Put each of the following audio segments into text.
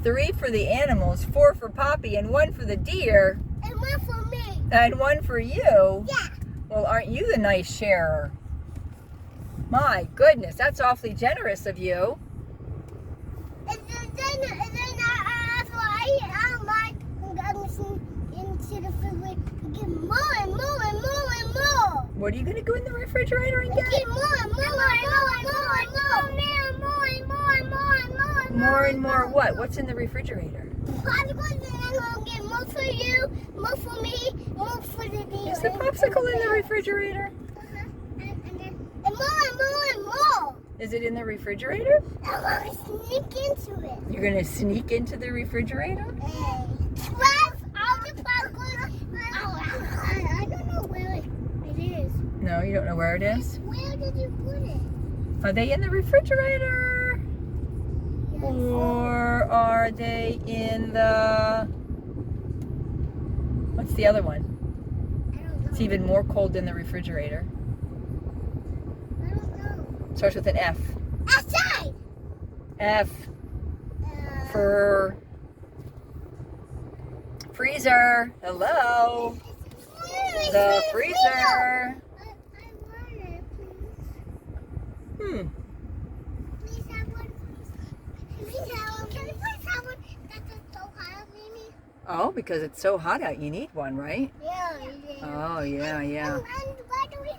3 for the animals, 4 for Poppy, and 1 for the deer. And 1 for me. And 1 for you? Yeah. Well, aren't you the nice sharer? My goodness, that's awfully generous of you. And then I'm like, into the refrigerator and get more and more and more and more. What are you going to go in the refrigerator and get? Get more and more and more and more and more and more and more and more and more and More and more what? What's in the refrigerator? Popsicles, and I'm going to get more for you, more for me, more for the deer. Is the popsicle in the refrigerator? And more and more and more. Is it in the refrigerator? I'm going to sneak into it. You're going to sneak into the refrigerator? 12 of the popsicles. I don't know where it is. No, you don't know where it is? Where did you put it? Are they in the refrigerator? Yes. Or are they in the... What's the other one? I don't know. It's even more cold than the refrigerator. I don't know. Starts with an F. Outside. F for freezer. Hello. The freezer. I want it, please. Please have one, please. Please have one. Can you please have one? That's so hot, Mimi. Oh, because it's so hot out, you need one, right? Yeah, it is. Oh, yeah, yeah. And why do we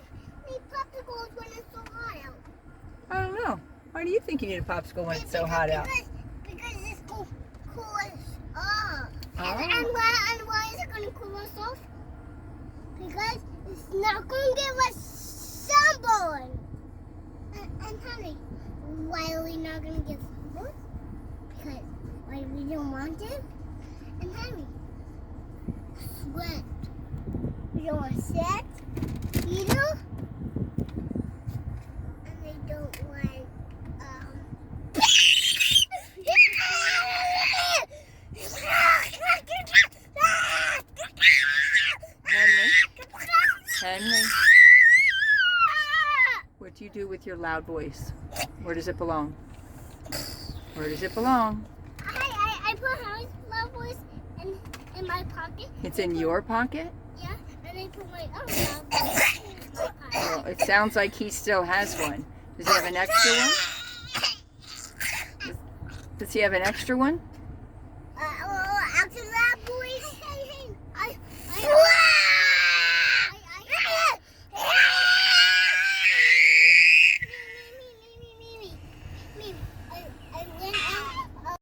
need popsicles when it's so hot out? I don't know. Why do you think you need a popsicle when it's so hot out? Because it's cool us off. Oh. And why is it going to cool us off? Because it's not going to give us sunburn. And honey, why are we not going to get sunburn? Because why we don't want it. And honey, sweat. We don't want sweat either. And they don't want Henry, what do you do with your loud voice? Where does it belong? Where does it belong? I put Harry's loud voice in my pocket. It's in your pocket? Yeah, and I put my other loud voice in my pocket. Well, it sounds like he still has one. Does he have an extra one? Does he have an extra one?